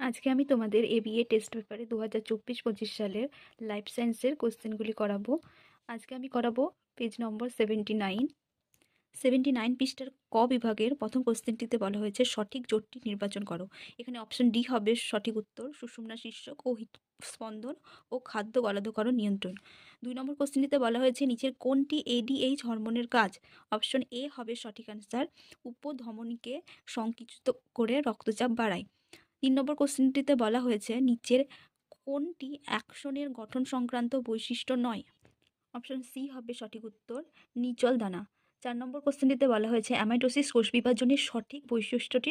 আজকে আমি তোমাদের এবিএ টেস্ট পেপারে 2024-25 সালের লাইফ সায়েন্সের কোশ্চেনগুলি করাবো। আজকে আমি করাবো পেজ নম্বর 79 পৃষ্ঠার ক বিভাগের প্রথম কোশ্চেনটিতে বলা হয়েছে সঠিক জোটটি নির্বাচন করো। এখানে অপশন ডি হবে সঠিক উত্তর, সুষুম্না শীর্ষক ও স্পন্দন ও খাদ্য গলাধকরণ নিয়ন্ত্রণ। 2 নম্বর কোশ্চেনটিতে বলা হয়েছে নিচের কোনটি এডিএইচ হরমোনের কাজ। অপশন এ হবে সঠিক অ্যান্সার, উপধমনীকে সংকুচিত করে রক্তচাপ বাড়ায়। 3 নম্বর কোশ্চেনটিতে বলা হয়েছে নিচের কোনটি অ্যাকশনের গঠন সংক্রান্ত বৈশিষ্ট্য নয়। অপশন সি হবে সঠিক উত্তর, নিচল দানা। 4 নম্বর কোশ্চেনটিতে বলা হয়েছে অ্যামাইটোসিস কোষ বিভাজনের সঠিক বৈশিষ্ট্যটি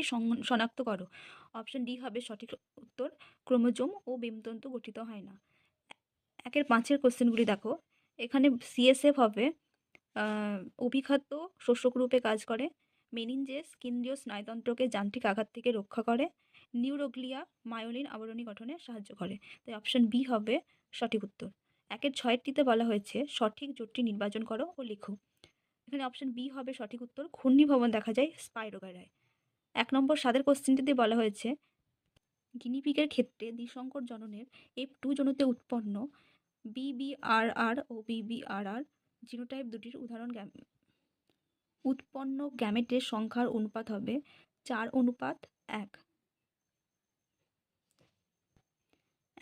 শনাক্ত করো। অপশন ডি হবে সঠিক উত্তর, ক্রোমোজোম ও বেমতন্তু গঠিত হয় না। 1-5 কোশ্চেনগুলি দেখো। এখানে সিএসএফ হবে অভিখাদ্য শোষক রূপে কাজ করে। মেনিনজেস কেন্দ্রীয় স্নায়ুতন্ত্রকে যান্ত্রিক আঘাত থেকে রক্ষা করে। নিউরোগ্লিয়া মায়োলিন আবরণী গঠনে সাহায্য করে। তাই অপশন বি হবে সঠিক উত্তর। 1-6টিতে বলা হয়েছে সঠিক জোটটি নির্বাচন করো ও লেখো। এখানে অপশন বি হবে সঠিক উত্তর, ঘূর্ণিভবন দেখা যায় স্পাইরোগাইরায়। 1 নম্বর 7 কোশ্চেনটিতে বলা হয়েছে গিনিপিগের ক্ষেত্রে দ্বিসংকর জননের F2 জনুতে উৎপন্ন BBRR ও BBRR জিনোটাইপ দুটির উদাহরণ উৎপন্ন গ্যামেটের সংখ্যার অনুপাত হবে 4:1।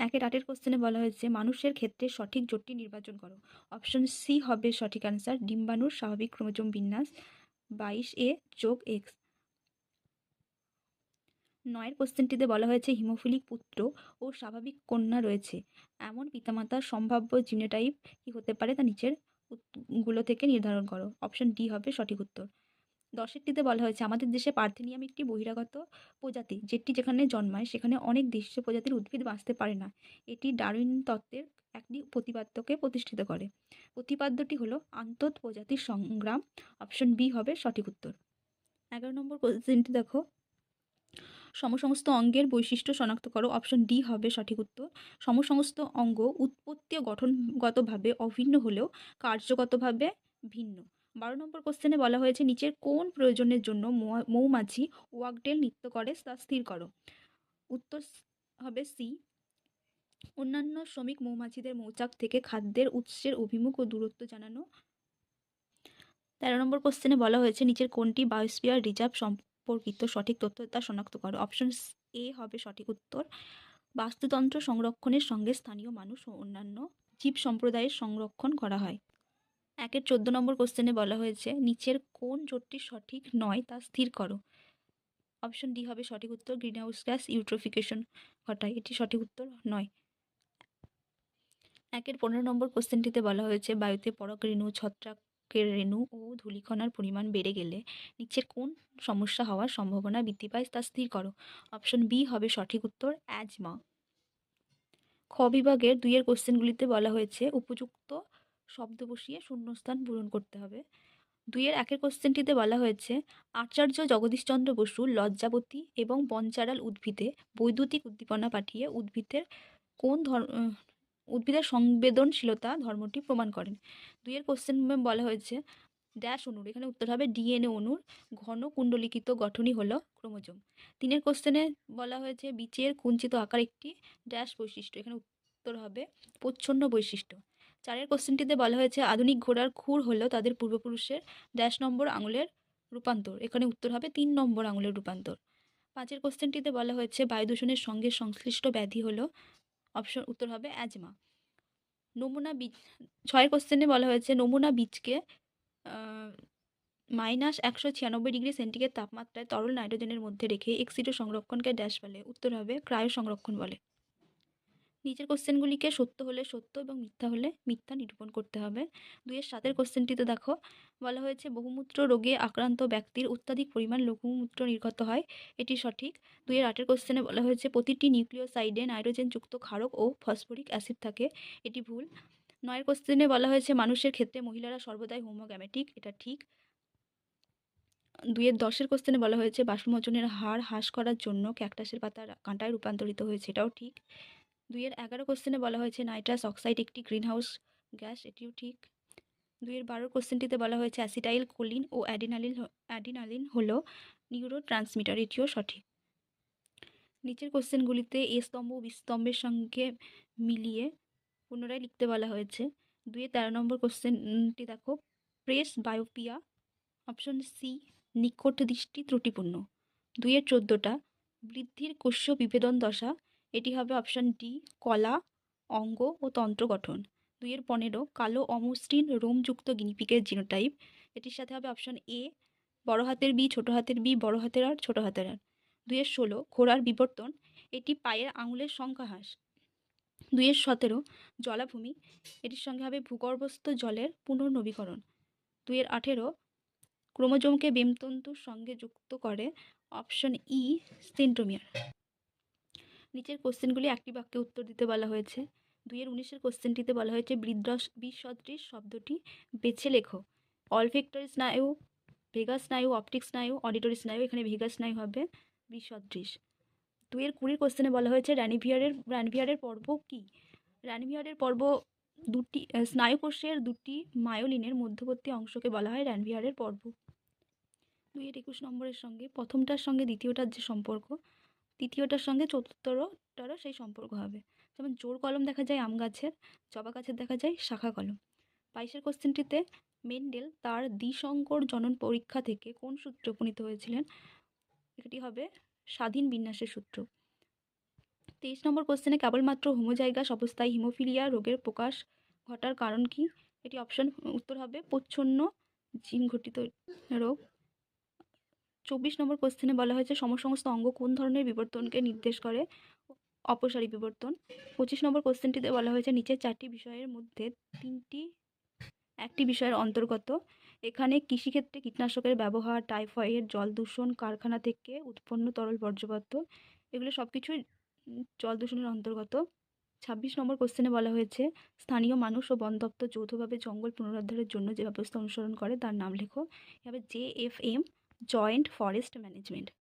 1-8 কোশ্চেনে বলা হয়েছে মানুষের ক্ষেত্রে সঠিক জোটটি নির্বাচন করো। অপশন সি হবে সঠিক অ্যান্সার, ডিম্বাণুর স্বাভাবিক ক্রোমোজোম বিন্যাস 22A+X। 9 কোশ্চেনটিতে বলা হয়েছে হিমোফিলিক পুত্র ও স্বাভাবিক কন্যা রয়েছে এমন পিতামাতার সম্ভাব্য জিনোটাইপ কি হতে পারে তা নিচের গুলো থেকে নির্ধারণ করো। অপশন ডি হবে সঠিক উত্তর। 10টিতে বলা হয়েছে আমাদের দেশে পার্থেনিয়াম একটি বহিরাগত প্রজাতি, যেটি যেখানে জন্মায় সেখানে অনেক দেশীয় প্রজাতির উদ্ভিদ বাঁচতে পারে না। এটি ডারউইন তত্ত্বের একটি প্রতিপাদ্যকে প্রতিষ্ঠিত করে। প্রতিপাদ্যটি হলো আন্তঃপ্রজাতির সংগ্রাম। অপশন বি হবে সঠিক উত্তর। 11 নম্বর কোশ্চেনটি দেখো, সমসমস্ত অঙ্গের বৈশিষ্ট্য শনাক্ত করো। অপশন ডি হবে সঠিক উত্তর, সমসমস্ত অঙ্গ উৎপত্তি ও গঠনগতভাবে অভিন্ন হলেও কার্যগতভাবে ভিন্ন। 12 নম্বর কোশ্চেনে বলা হয়েছে নিচের কোন প্রয়োজনের জন্য মৌমাছি ওয়াকডেল নৃত্য করে তা স্থির করো। উত্তর হবে সি, অন্যান্য শ্রমিক মৌমাছিদের মৌচাক থেকে খাদ্যের উৎসের অভিমুখ ও দূরত্ব জানানো। 13 নম্বর কোশ্চেনে বলা হয়েছে নিচের কোনটি বায়োস্ফিয়ার রিজার্ভ সম্পর্কিত সঠিক তথ্য তা শনাক্ত করো। অপশন এ হবে সঠিক উত্তর, বাস্তুতন্ত্র সংরক্ষণের সঙ্গে স্থানীয় মানুষ ও অন্যান্য জীব সম্প্রদায়ের সংরক্ষণ করা হয়। 14 নম্বর কোশ্চেনে বলা হয়েছে নিচের কোন জোটটি সঠিক নয় তা স্থির করো। অপশন ডি হবে সঠিক উত্তর, গ্রিনহাউস গ্যাস ইউট্রোফিকেশন ঘটায়, এটি সঠিক উত্তর নয়। 15 নম্বর কোশ্চেনটিতে বলা হয়েছে বায়ুতে পরাগরেণু, ছত্রাকের রেণু ও ধূলিকণার পরিমাণ বেড়ে গেলে নিচের কোন সমস্যা হওয়ার সম্ভাবনা বৃদ্ধি পায় তা স্থির করো। অপশন বি হবে সঠিক উত্তর, অ্যাজমা। খ বিভাগের 2 কোশ্চেনগুলিতে বলা হয়েছে উপযুক্ত শব্দ বসিয়ে শূন্যস্থান পূরণ করতে হবে। 2-1 কোশ্চেনটিতে বলা হয়েছে আচার্য জগদীশচন্দ্র বসু লজ্জাবতী এবং বনচারাল উদ্ভিদে বৈদ্যুতিক উদ্দীপনা পাঠিয়ে উদ্ভিদের সংবেদনশীলতা ধর্মটি প্রমাণ করেন। 2 কোশ্চেন বলা হয়েছে ড্যাশ অণুর, এখানে উত্তর হবে ডিএনএ অণুর ঘন কুণ্ডলিকিত গঠনই হলো ক্রোমোজোম। 3 কোশ্চেনে বলা হয়েছে বীজের কুঞ্চিত আকার একটি ড্যাশ বৈশিষ্ট্য, এখানে উত্তর হবে প্রচ্ছন্ন বৈশিষ্ট্য। 4 কোশ্চেনটিতে বলা হয়েছে আধুনিক ঘোড়ার খুর হলো তাদের পূর্বপুরুষের ড্যাশ নম্বর আঙুলের রূপান্তর, এখানে উত্তর হবে 3 নম্বর আঙুলের রূপান্তর। 5 কোশ্চেনটিতে বলা হয়েছে বায়ু দূষণের সঙ্গে সংশ্লিষ্ট ব্যাধি হলো, অপশন উত্তর হবে অ্যাজমা। নমুনা বীজ 6 কোশ্চেনে বলা হয়েছে নমুনা বীজকে -196 ডিগ্রি সেন্টিগ্রেড তাপমাত্রায় তরল নাইট্রোজেনের মধ্যে রেখে এক্সিডো সংরক্ষণকে ড্যাশ বলে, উত্তর হবে ক্রায়ো সংরক্ষণ বলে। নিচের কোশ্চেনগুলিকে সত্য হলে সত্য এবং মিথ্যা হলে মিথ্যা নিরূপণ করতে হবে। 2-7 কোশ্চেনটিতে দেখো বলা হয়েছে বহুমূত্র রোগে আক্রান্ত ব্যক্তির অত্যাধিক পরিমাণ লঘুমূত্র নির্গত হয়, এটি সঠিক। 2-8 কোশ্চেনে বলা হয়েছে প্রতিটি নিউক্লিওসাইডে নাইট্রোজেনযুক্ত ক্ষারক ও ফসফরিক অ্যাসিড থাকে, এটি ভুল। 9 কোশ্চেনে বলা হয়েছে মানুষের ক্ষেত্রে মহিলারা সর্বদাই হোমোগ্যামেটিক, এটা ঠিক। 2-10 কোশ্চেনে বলা হয়েছে বাষ্পমোচনের হার হ্রাস করার জন্য ক্যাকটাসের পাতা কাঁটায় রূপান্তরিত হয়েছে, এটাও ঠিক। 2-11 কোশ্চেনে বলা হয়েছে নাইট্রাস অক্সাইড একটি গ্রিনহাউস গ্যাস, এটিও ঠিক। 2-12 কোশ্চেনটিতে বলা হয়েছে অ্যাসিটাইল কোলিন ও অ্যাডিনালিন হলো নিউরো ট্রান্সমিটার, এটিও সঠিক। নিচের কোশ্চেনগুলিতে এ স্তম্ভ ও বি স্তম্ভের সঙ্গে মিলিয়ে পুনরায় লিখতে বলা হয়েছে। 2-এর 13 নম্বর কোশ্চেনটি দেখো, প্রেস বায়োপিয়া, অপশন সি নিকট দৃষ্টি ত্রুটিপূর্ণ। 2-এর 14টা বৃদ্ধির কোষীয় বিভেদন দশা, এটি হবে অপশন ডি কলা, অঙ্গ ও তন্ত্র গঠন। 2-এর 15 কালো অমসৃণ রোমযুক্ত গিনিপিগের জিনোটাইপ, এটির সাথে হবে অপশন এ বড় হাতের বি, ছোট হাতের বি, বড় হাতের আর, ছোট হাতের আর। 2-এর 16 ঘোড়ার বিবর্তন, এটি পায়ের আঙুলের সংখ্যা হ্রাস। 2-এর 17 জলাভূমি, এটির সঙ্গে হবে ভূগর্ভস্থ জলের পুনর্নবীকরণ। 2-এর 18 ক্রোমোজোমকে বেমতন্তুর সঙ্গে যুক্ত করে, অপশন ই সেন্ট্রোমিয়ার। নিচের কোশ্চেনগুলি একটি বাক্যে উত্তর দিতে বলা হয়েছে। 2-এর 19-এর কোশ্চেনটিতে বলা হয়েছে বিসদৃশ শব্দটি বেছে লেখো। অলফ্যাক্টরি স্নায়ু, ভেগাস স্নায়ু, অপটিক স্নায়ু, অডিটরি স্নায়ু, এখানে ভেগাস স্নায়ু হবে বিসদৃশ। 2-এর 20 কোশ্চেনে বলা হয়েছে রানভিয়ারের পর্ব কি? রানভিয়ারের পর্ব দুটি স্নায়ুকোষের দুটি মায়োলিনের মধ্যবর্তী অংশকে বলা হয় রানভিয়ারের পর্ব। 2-এর 21 নম্বরের সঙ্গে প্রথমটার সঙ্গে দ্বিতীয়টার যে সম্পর্ক, তৃতীয়টার সঙ্গে চতুর্থটারও সেই সম্পর্ক হবে। যেমন জোর কলম দেখা যায় আম গাছের, জবা গাছের দেখা যায় শাখা কলম। 22-এর কোশ্চেনটিতে মেন্ডেল তার দ্বিসংকর জনন পরীক্ষা থেকে কোন সূত্রে উপনীত হয়েছিলেন? এটি হবে স্বাধীন বিন্যাসের সূত্র। 23 নম্বর কোশ্চেনে কেবলমাত্র হোমোজাইগাস অবস্থায় হিমোফিলিয়া রোগের প্রকাশ ঘটার কারণ কি? এটি উত্তর হবে প্রচ্ছন্ন জিন ঘটিত রোগ। 24 নম্বর কোশ্চেনে বলা হয়েছে সমসমস্ত অঙ্গ কোন ধরনের বিবর্তনকে নির্দেশ করে? অপসারী বিবর্তন। 25 নম্বর কোশ্চেনটিতে বলা হয়েছে নিচের 4টি বিষয়ের মধ্যে 3টি একটি বিষয়ের অন্তর্গত। এখানে কৃষিক্ষেত্রে কীটনাশকের ব্যবহার, টাইফয়েড, জল দূষণ, কারখানা থেকে উৎপন্ন তরল বর্জ্যপদার্থ, এগুলো সব কিছুই জল দূষণের অন্তর্গত। 26 নম্বর কোশ্চেনে বলা হয়েছে স্থানীয় মানুষ ও বন দপ্তর যৌথভাবে জঙ্গল পুনরুদ্ধারের জন্য যে ব্যবস্থা অনুসরণ করে তার নাম লেখো। এভাবে JFM জয়েন্ট ফরেস্ট ম্যানেজমেন্ট।